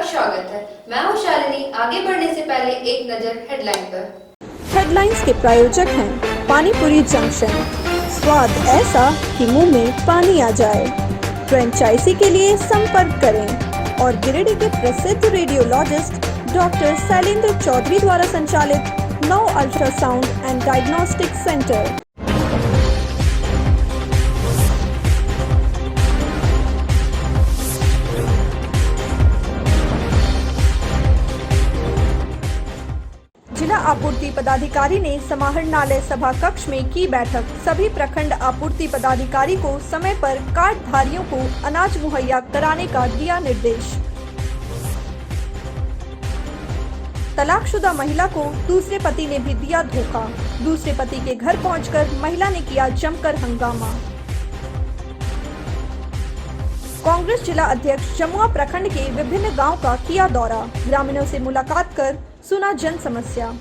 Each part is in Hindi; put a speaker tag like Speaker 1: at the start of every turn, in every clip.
Speaker 1: आपका स्वागत है। मैं हूं शालिनी। आगे बढ़ने से पहले एक नजर हेडलाइन पर।
Speaker 2: हेडलाइंस के प्रायोजक हैं पानीपुरी जंक्शन, स्वाद ऐसा कि मुंह में पानी आ जाए। फ्रेंचाइजी के लिए संपर्क करें। और गिरिडीह के प्रसिद्ध रेडियोलॉजिस्ट डॉक्टर शैलेंद्र चौधरी द्वारा संचालित 9 अल्ट्रासाउंड एंड डायग्नोस्टिक सेंटर। जिला आपूर्ति पदाधिकारी ने समाहरणालय सभा कक्ष में की बैठक। सभी प्रखंड आपूर्ति पदाधिकारी को समय पर कार्डधारियों को अनाज मुहैया कराने का दिया निर्देश। तलाकशुदा महिला को दूसरे पति ने भी दिया धोखा। दूसरे पति के घर पहुंचकर महिला ने किया जमकर हंगामा। कांग्रेस जिला अध्यक्ष जमुआ प्रखंड के विभिन्न गांव का किया दौरा। ग्रामीणों से मुलाकात कर सुना जन समस्या।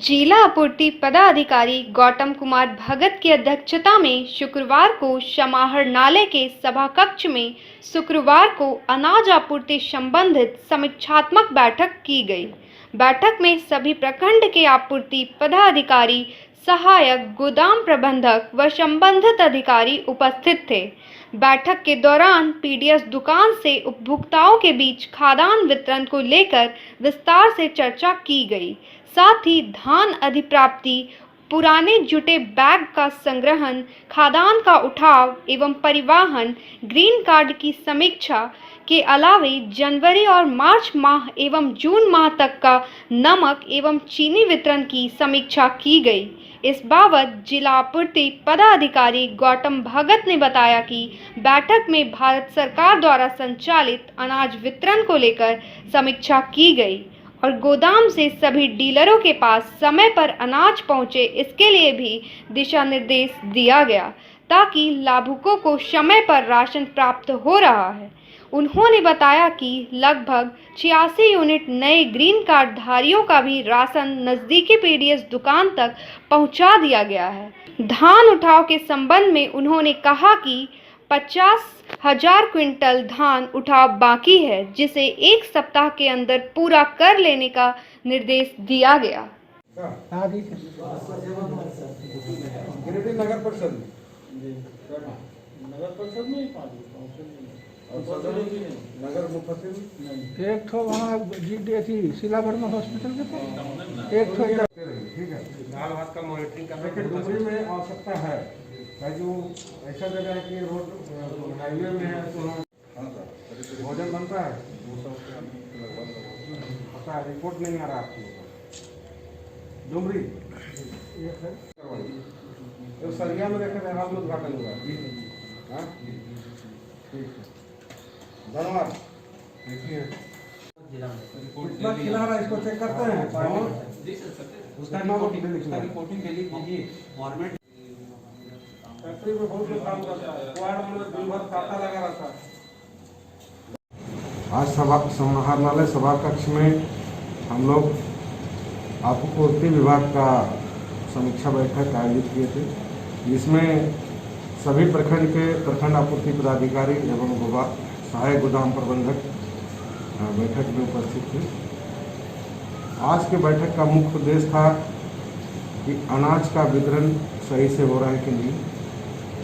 Speaker 3: जिला आपूर्ति पदाधिकारी गौतम कुमार भगत की अध्यक्षता में शुक्रवार को समाहरणालय के सभा कक्ष में शुक्रवार को अनाज आपूर्ति संबंधित समीक्षात्मक बैठक की गई। बैठक में सभी प्रखंड के आपूर्ति पदाधिकारी, सहायक गोदाम प्रबंधक व संबंधित अधिकारी उपस्थित थे। बैठक के दौरान पीडीएस दुकान से उपभोक्ताओं के बीच खाद्यान्न वितरण को लेकर विस्तार से चर्चा की गई। साथ ही धान अधिप्राप्ति, पुराने जुटे बैग का संग्रहण, खाद्यान्न का उठाव एवं परिवहन, ग्रीन कार्ड की समीक्षा के अलावे जनवरी और मार्च माह एवं जून माह तक का नमक एवं चीनी वितरण की समीक्षा की गई। इस बाबत जिला आपूर्ति पदाधिकारी गौतम भगत ने बताया कि बैठक में भारत सरकार द्वारा संचालित अनाज वितरण को लेकर समीक्षा की गई और गोदाम से सभी डीलरों के पास समय पर अनाज पहुंचे, इसके लिए भी दिशा निर्देश दिया गया ताकि लाभुकों को समय पर राशन प्राप्त हो रहा है। उन्होंने बताया कि लगभग 86 यूनिट नए ग्रीन कार्ड धारियों का भी राशन नज़दीकी पीडीएस दुकान तक पहुंचा दिया गया है। धान उठाव के संबंध में उन्होंने कहा कि 50,000 क्विंटल धान उठाव बाकी है, जिसे एक सप्ताह के अंदर पूरा कर लेने का निर्देश दिया गया।
Speaker 4: नगर परिषद नगर मुख्य
Speaker 5: एक ठो वहाँ सिलावर्मा हॉस्पिटल के पास, एक ठो
Speaker 4: ठीक है। दाल भात का मॉनिटरिंग करने के डुमरी में आवश्यकता है। जो ऐसा जगह है कि रोड हाईवे में है तो भोजन बनता है, वो सब पता है, रिपोर्ट नहीं आ रहा आपको। डुमरी तो सरिया में देखे हम उद्घाटन हुआ। हाँ ठीक है, धन्यवाद। देखिए कितना खिला रहा है, इसको चेक करते हैं। उसका रिपोर्टिंग के लिए कीजिए। गवर्नमेंट फैक्ट्री में बहुत लोग काम करता है, वार्ड में दिन भर ताला लगा रहता है। आज समाहरणालय सभा कक्ष में हम लोग आपूर्ति विभाग का समीक्षा बैठक आयोजित किए थे, जिसमें सभी प्रखंड के प्रखंड आपूर्ति पदाधिकारी एवं सहायक गोदाम प्रबंधक बैठक में उपस्थित थे। आज के बैठक का मुख्य उद्देश्य था कि अनाज का वितरण सही से हो रहा है कि नहीं,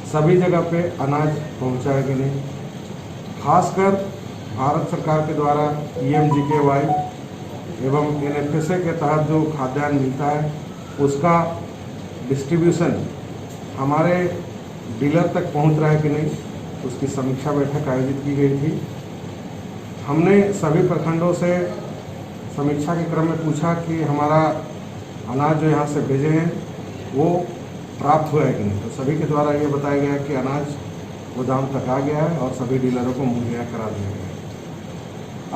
Speaker 4: सभी जगह पे अनाज पहुंचा है कि नहीं, खासकर भारत सरकार के द्वारा PMGKY एवं NFSA के तहत जो खाद्यान्न मिलता है उसका डिस्ट्रीब्यूशन हमारे डीलर तक पहुंच रहा है कि नहीं, उसकी समीक्षा बैठक आयोजित की गई थी। हमने सभी प्रखंडों से समीक्षा के क्रम में पूछा कि हमारा अनाज जो यहाँ से भेजे हैं वो प्राप्त हुआ है कि नहीं, तो सभी के द्वारा ये बताया गया कि अनाज गोदाम तक आ गया है और सभी डीलरों को मुहैया करा दिया गया है।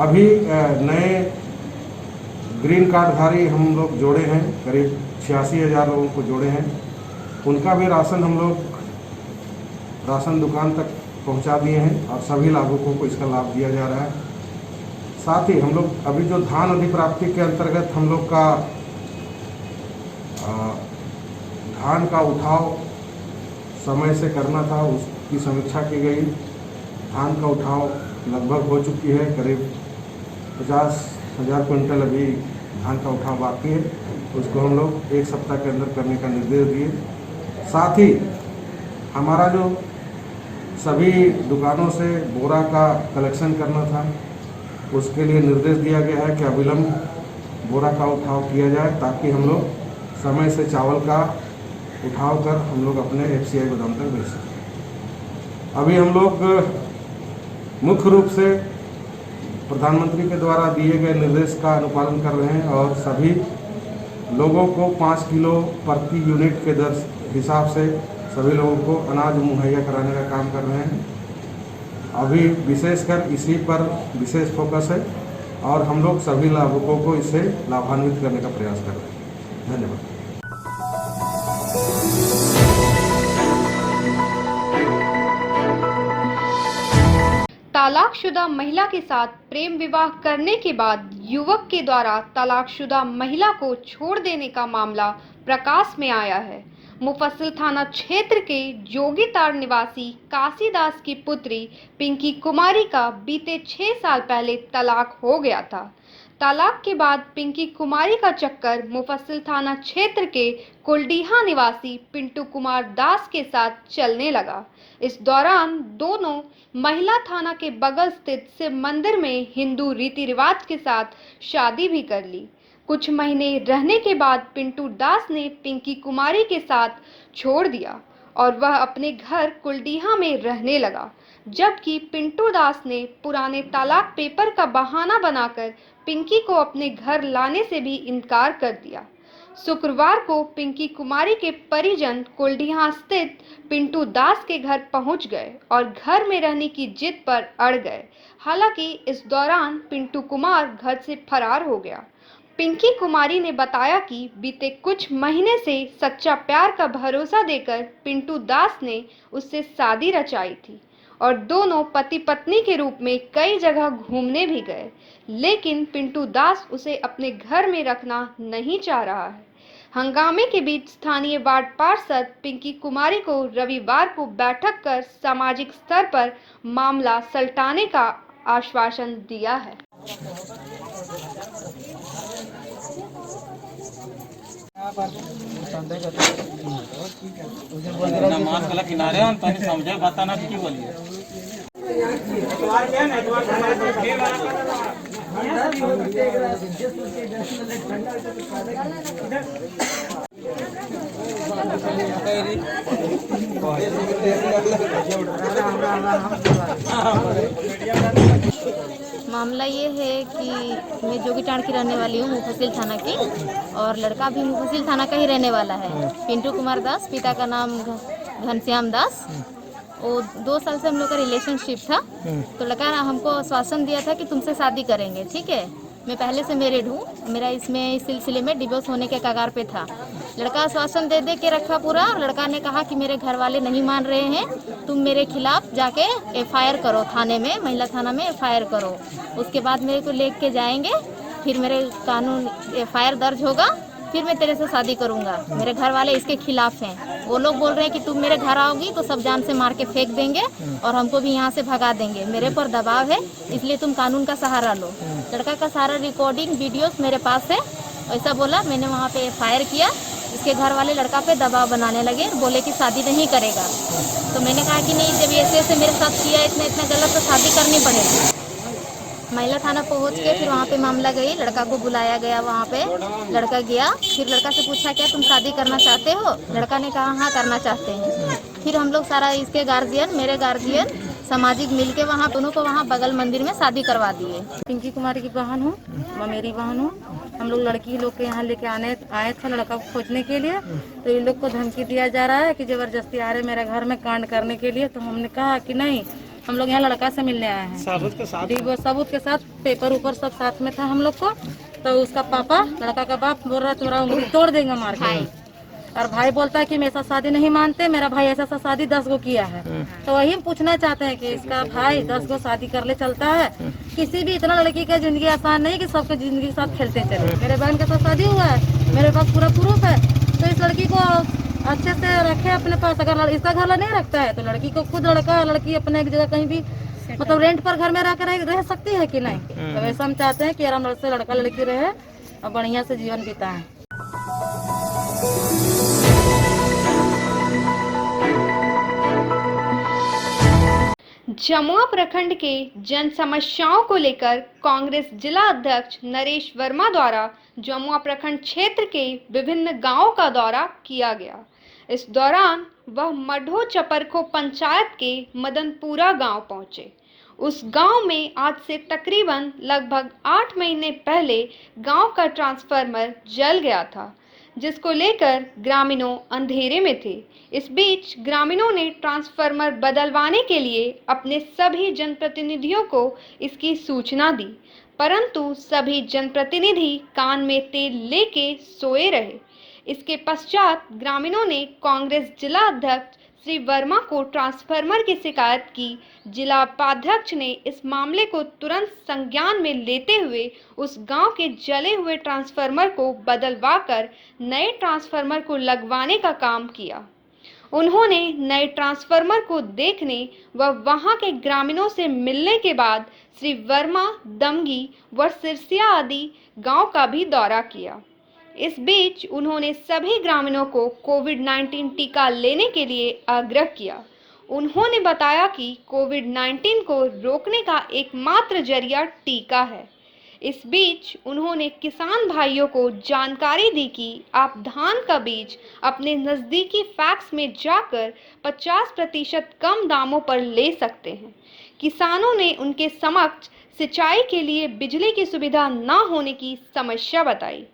Speaker 4: अभी नए ग्रीन कार्डधारी हम लोग जोड़े हैं, करीब 86,000 लोगों को जोड़े हैं। उनका भी राशन हम लोग राशन दुकान तक पहुंचा दिए हैं और सभी लाभुकों को इसका लाभ दिया जा रहा है। साथ ही हम लोग अभी जो धान अधिप्राप्ति के अंतर्गत हम लोग का धान का उठाव समय से करना था, उसकी समीक्षा की गई। धान का उठाव लगभग हो चुकी है, करीब 50,000 क्विंटल अभी धान का उठाव बाकी है, उसको हम लोग 1 सप्ताह के अंदर करने का निर्देश दिए। साथ ही हमारा जो सभी दुकानों से बोरा का कलेक्शन करना था, उसके लिए निर्देश दिया गया है कि अविलंब बोरा का उठाव किया जाए, ताकि हम लोग समय से चावल का उठाव कर हम लोग अपने FCI गोदाम तक भेज सकें। अभी हम लोग मुख्य रूप से प्रधानमंत्री के द्वारा दिए गए निर्देश का अनुपालन कर रहे हैं और सभी लोगों को 5 किलो प्रति यूनिट के दर हिसाब से सभी लोगों को अनाज मुहैया कराने का काम कर रहे हैं। अभी विशेषकर इसी पर विशेष फोकस है और हम लोग सभी लाभुकों को इससे लाभान्वित करने का प्रयास कर रहे हैं। धन्यवाद।
Speaker 3: तलाकशुदा महिला के साथ प्रेम विवाह करने के बाद युवक के द्वारा तलाकशुदा महिला को छोड़ देने का मामला प्रकाश में आया है। मुफस्सिल थाना क्षेत्र के जोगीताड़ निवासी काशीदास की पुत्री पिंकी कुमारी का बीते 6 साल पहले तलाक हो गया था। तलाक के बाद पिंकी कुमारी का चक्कर मुफस्सिल थाना क्षेत्र के कुलडीहा निवासी पिंटू कुमार दास के साथ चलने लगा। इस दौरान दोनों महिला थाना के बगल स्थित शिव मंदिर में हिंदू रीति रिवाज के साथ शादी भी कर ली। कुछ महीने रहने के बाद पिंटू दास ने पिंकी कुमारी के साथ छोड़ दिया और वह अपने घर कुलडीहा में रहने लगा, जबकि पिंटू दास ने पुराने तलाक पेपर का बहाना बनाकर पिंकी को अपने घर लाने से भी इनकार कर दिया। शुक्रवार को पिंकी कुमारी के परिजन कुलडीहा स्थित पिंटू दास के घर पहुंच गए और घर में रहने की जिद पर अड़ गए। हालांकि इस दौरान पिंटू कुमार घर से फरार हो गया। पिंकी कुमारी ने बताया कि बीते कुछ महीने से सच्चा प्यार का भरोसा देकर पिंटू दास ने उससे शादी रचाई थी और दोनों पति पत्नी के रूप में कई जगह घूमने भी गए, लेकिन पिंटू दास उसे अपने घर में रखना नहीं चाह रहा है। हंगामे के बीच स्थानीय वार्ड पार्षद पिंकी कुमारी को रविवार को बैठक कर सामाजिक स्तर पर मामला सलटाने का आश्वासन दिया है।
Speaker 6: किनारे समझे बताना की बोलिए।
Speaker 7: मामला ये है कि मैं जोगीताड़ की रहने वाली हूँ, मुफस्सिल थाना की, और लड़का भी मुफस्सिल थाना का ही रहने वाला है। पिंटू कुमार दास, पिता का नाम घनश्याम दास। वो 2 साल से हम लोग का रिलेशनशिप था। तो लड़का हमको आश्वासन दिया था कि तुमसे शादी करेंगे, ठीक है। मैं पहले से मैरिड हूँ, मेरा इस सिलसिले में डिवोर्स होने के कगार पे था। लड़का आश्वासन दे के रखा पूरा। लड़का ने कहा कि मेरे घर वाले नहीं मान रहे हैं, तुम मेरे खिलाफ जाके FIR करो थाने में, महिला थाना में FIR करो। उसके बाद मेरे को लेके जाएंगे, फिर मेरे कानून FIR दर्ज होगा, फिर मैं तेरे से शादी करूंगा। मेरे घर वाले इसके खिलाफ हैं। वो लोग बोल रहे हैं कि तुम मेरे घर आओगी तो सब जान से मार के फेंक देंगे और हमको भी यहाँ से भगा देंगे। मेरे पर दबाव है, इसलिए तुम कानून का सहारा लो। लड़का का सारा रिकॉर्डिंग वीडियोस मेरे पास है। ऐसा बोला, मैंने वहाँ पे FIR किया। इसके घर वाले लड़का पे दबाव बनाने लगे, बोले कि शादी नहीं करेगा। तो मैंने कहा कि नहीं, जब ऐसे मेरे साथ किया इतना गलत, तो शादी करनी पड़ेगी। महिला थाना पहुंच के फिर वहाँ पे मामला गई, लड़का को बुलाया गया। वहाँ पे लड़का गया, फिर लड़का से पूछा क्या तुम शादी करना चाहते हो? लड़का ने कहा हाँ करना चाहते हैं। फिर हम लोग सारा इसके गार्जियन, मेरे गार्जियन, सामाजिक मिलके वहाँ दोनों को वहाँ बगल मंदिर में शादी करवा दिए।
Speaker 8: पिंकी कुमारी की बहन हूँ, मैं मेरी बहन हूँ। हम लोग लड़की लोग के यहाँ लेके आए थे लड़का को खोजने के लिए। तो इन लोग को धमकी दिया जा रहा है कि जबरदस्ती आ रहे मेरे घर में कांड करने के लिए। तो हमने कहा कि नहीं, हम लोग यहाँ लड़का से मिलने आए हैं, सबूत के साथ, पेपर ऊपर सब साथ में था हम लोग को। तो उसका पापा, लड़का का बाप बोल रहा है तुम्हारा उंगली तोड़ देंगे मार के। और भाई बोलता है कि मेरे साथ शादी नहीं मानते, मेरा भाई ऐसा ऐसा शादी 10 गो किया है। तो वही हम पूछना चाहते हैं कि इसका भाई 10 गो शादी कर ले चलता है। किसी भी इतना लड़की का जिंदगी आसान नहीं कि सबके जिंदगी के साथ खेलते चले। मेरे बहन के साथ शादी हुआ है, मेरे पास पूरा प्रूफ है। तो इस लड़की को अच्छे से रखे अपने पास। अगर इसका घर नहीं रखता है तो लड़की को खुद लड़की अपने एक जगह कहीं भी मतलब रेंट पर घर में रह सकती है कि नहीं। तो वैसा हम चाहते हैं कि आराम से लड़का लड़की रहे और बढ़िया से जीवन बिताएं।
Speaker 3: जमुआ प्रखंड के जन समस्याओं को लेकर कांग्रेस जिला अध्यक्ष नरेश वर्मा द्वारा जमुआ प्रखंड क्षेत्र के विभिन्न गांवों का दौरा किया गया। इस दौरान वह मढ़ो चपरखो पंचायत के मदनपुरा गांव पहुंचे। उस गांव में आज से तकरीबन लगभग 8 महीने पहले गांव का ट्रांसफार्मर जल गया था, जिसको लेकर ग्रामीणों अंधेरे में थे। इस बीच ग्रामीणों ने ट्रांसफार्मर बदलवाने के लिए अपने सभी जनप्रतिनिधियों को इसकी सूचना दी, परंतु सभी जनप्रतिनिधि कान में तेल लेके सोए रहे। इसके पश्चात ग्रामीणों ने कांग्रेस जिला अध्यक्ष श्री वर्मा को ट्रांसफार्मर की शिकायत की। जिला उपाध्यक्ष ने इस मामले को तुरंत संज्ञान में लेते हुए उस गांव के जले हुए ट्रांसफार्मर को बदलवाकर नए ट्रांसफार्मर को लगवाने का काम किया। उन्होंने नए ट्रांसफार्मर को देखने व वहां के ग्रामीणों से मिलने के बाद श्री वर्मा दमगी व सिरसिया आदि गांव का भी दौरा किया। इस बीच उन्होंने सभी ग्रामीणों को कोविड-19 टीका लेने के लिए आग्रह किया। उन्होंने बताया कि कोविड-19 को रोकने का एकमात्र जरिया टीका है। इस बीच उन्होंने किसान भाइयों को जानकारी दी कि आप धान का बीज अपने नज़दीकी फैक्स में जाकर 50% कम दामों पर ले सकते हैं। किसानों ने उनके समक्ष सिंचाई के लिए बिजली की सुविधा न होने की समस्या बताई।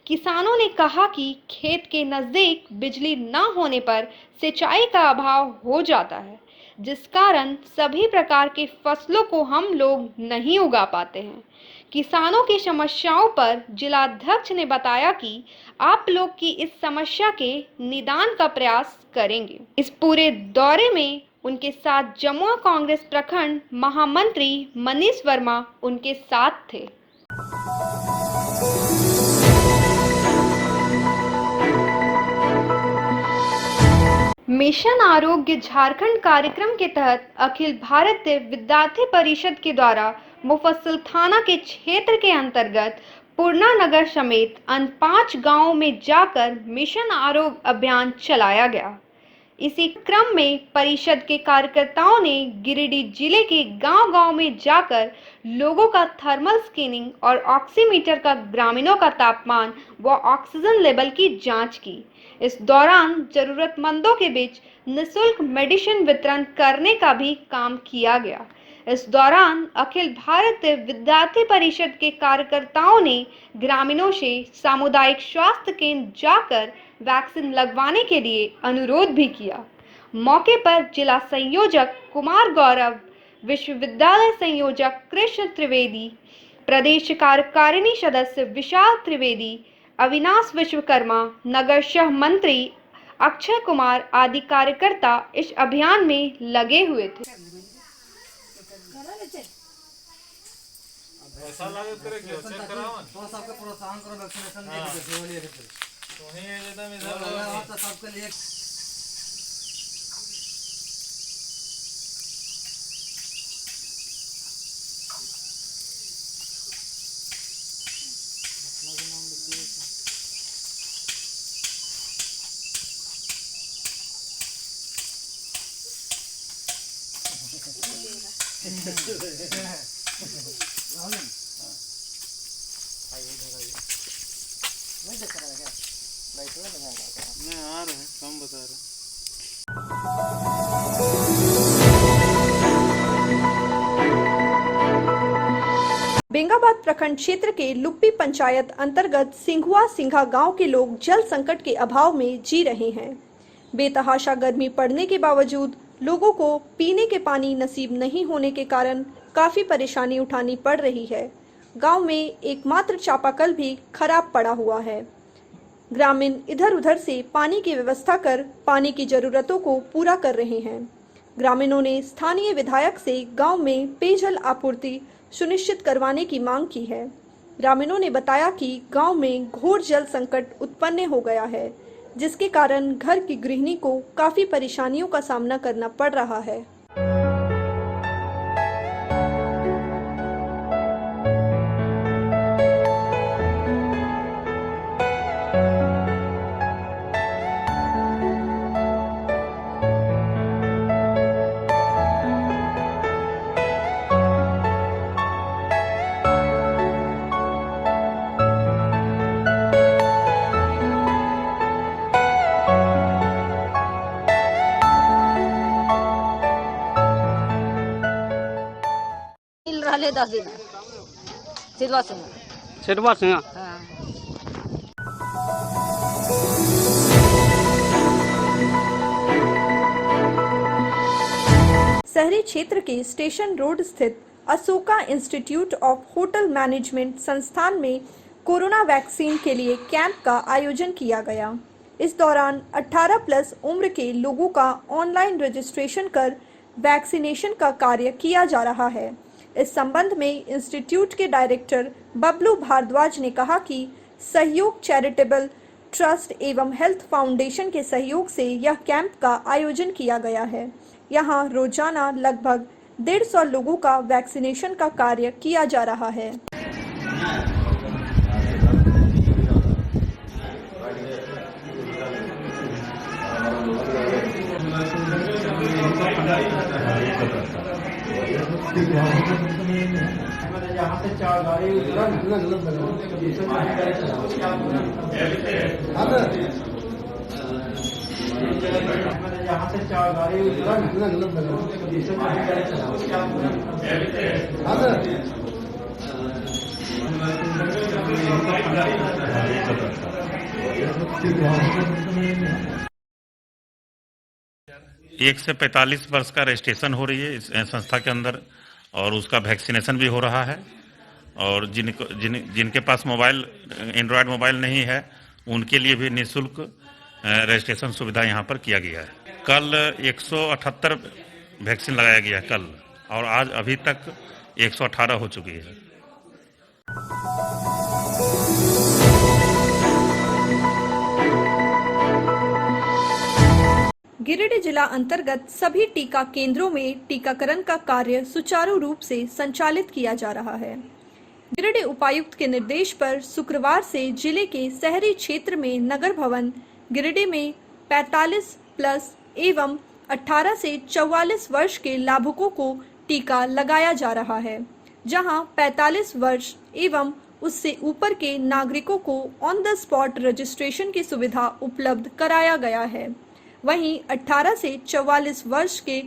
Speaker 3: किसानों ने कहा कि खेत के नज़दीक बिजली न होने पर सिंचाई का अभाव हो जाता है, जिस कारण सभी प्रकार के फसलों को हम लोग नहीं उगा पाते हैं। किसानों की समस्याओं पर जिलाध्यक्ष ने बताया कि आप लोग की इस समस्या के निदान का प्रयास करेंगे। इस पूरे दौरे में उनके साथ जमुआ कांग्रेस प्रखंड महामंत्री मनीष वर्मा उनके साथ थे। मिशन आरोग्य झारखंड कार्यक्रम के तहत अखिल भारतीय विद्यार्थी परिषद के द्वारा मुफस्सिल थाना के क्षेत्र के अंतर्गत पूर्णा नगर समेत अन्य 5 गांवों में जाकर मिशन आरोग्य अभियान चलाया गया। इसी क्रम में परिषद के कार्यकर्ताओं ने गिरिडीह जिले के गांव-गांव में जाकर लोगों का थर्मल स्कैनिंग और ऑक्सीमीटर का ग्रामीणों का तापमान व ऑक्सीजन लेवल की जांच की। इस दौरान जरूरतमंदों के बीच निःशुल्क मेडिसिन वितरण करने का भी काम किया गया। इस दौरान अखिल भारतीय विद्यार्थी परिषद के कार्यकर्ताओं ने ग्रामीणों से सामुदायिक स्वास्थ्य केंद्र जाकर वैक्सीन लगवाने के लिए अनुरोध भी किया। मौके पर जिला संयोजक कुमार गौरव, विश्वविद्यालय संयोजक कृष्ण त्रिवेदी, प्रदेश कार्यकारिणी सदस्य विशाल त्रिवेदी, अविनाश विश्वकर्मा, नगर शह मंत्री अक्षय कुमार आदि कार्यकर्ता इस अभियान में लगे हुए थे।
Speaker 6: ऐसा लगे तेरे क्यों चेक करावन तो सबके प्रोत्साहन करो वैक्सीनेशन दे के देवली है तो ही एकदम इधर तो सबके लिए नहीं आ रहे हैं, कम बता रहे हैं।
Speaker 2: बेंगाबाद प्रखंड क्षेत्र के लुप्पी पंचायत अंतर्गत सिंघुआ सिंघा गांव के लोग जल संकट के अभाव में जी रहे हैं। बेतहाशा गर्मी पड़ने के बावजूद लोगों को पीने के पानी नसीब नहीं होने के कारण काफी परेशानी उठानी पड़ रही है। गांव में एकमात्र चापाकल भी खराब पड़ा हुआ है। ग्रामीण इधर उधर से पानी की व्यवस्था कर पानी की जरूरतों को पूरा कर रहे हैं। ग्रामीणों ने स्थानीय विधायक से गांव में पेयजल आपूर्ति सुनिश्चित करवाने की मांग की है। ग्रामीणों ने बताया कि गांव में घोर जल संकट उत्पन्न हो गया है, जिसके कारण घर की गृहिणी को काफी परेशानियों का सामना करना पड़ रहा है।
Speaker 9: रहले 10 दिन सिरवा से
Speaker 2: शहरी क्षेत्र के स्टेशन रोड स्थित Ashoka institute of hotel management संस्थान में कोरोना वैक्सीन के लिए कैंप का आयोजन किया गया। इस दौरान 18+ उम्र के लोगों का ऑनलाइन रजिस्ट्रेशन कर वैक्सीनेशन का कार्य किया जा रहा है। इस संबंध में इंस्टीट्यूट के डायरेक्टर बबलू भारद्वाज ने कहा कि सहयोग चैरिटेबल ट्रस्ट एवं हेल्थ फाउंडेशन के सहयोग से यह कैंप का आयोजन किया गया है। यहां रोजाना लगभग 150 लोगों का वैक्सीनेशन का कार्य किया जा रहा है।
Speaker 10: एक से 45 वर्ष का रजिस्ट्रेशन हो रही है इस संस्था के अंदर और उसका वैक्सीनेशन भी हो रहा है। और जिनके पास मोबाइल एंड्रॉयड मोबाइल नहीं है उनके लिए भी निःशुल्क रजिस्ट्रेशन सुविधा यहाँ पर किया गया है। कल 178 वैक्सीन लगाया गया कल और आज अभी तक 118 हो चुकी है।
Speaker 2: गिरिडीह जिला अंतर्गत सभी टीका केंद्रों में टीकाकरण का कार्य सुचारू रूप से संचालित किया जा रहा है। गिरिडीह उपायुक्त के निर्देश पर शुक्रवार से जिले के शहरी क्षेत्र में नगर भवन गिरिडीह में 45+ एवं 18 से 44 वर्ष के लाभुकों को टीका लगाया जा रहा है, जहां 45 वर्ष एवं उससे ऊपर के नागरिकों को ऑन द स्पॉट रजिस्ट्रेशन की सुविधा उपलब्ध कराया गया है। वहीं 18 से 44 वर्ष के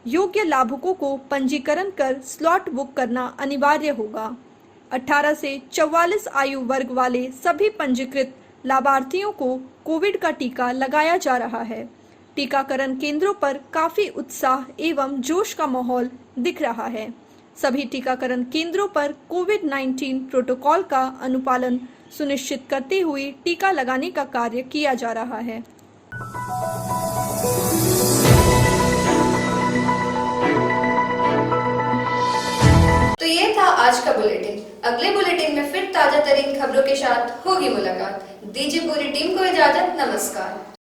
Speaker 2: योग्य लाभुकों को पंजीकरण कर स्लॉट बुक करना अनिवार्य होगा। 18 से 44 आयु वर्ग वाले सभी पंजीकृत लाभार्थियों को कोविड का टीका लगाया जा रहा है। टीकाकरण केंद्रों पर काफी उत्साह एवं जोश का माहौल दिख रहा है। सभी टीकाकरण केंद्रों पर कोविड-19 प्रोटोकॉल का अनुपालन सुनिश्चित करते हुए टीका लगाने का कार्य किया जा रहा है।
Speaker 1: तो ये था आज का बुलेटिन। अगले बुलेटिन में फिर ताजा तरीन खबरों के साथ होगी मुलाकात। दीजिए पूरी टीम को इजाजत। नमस्कार।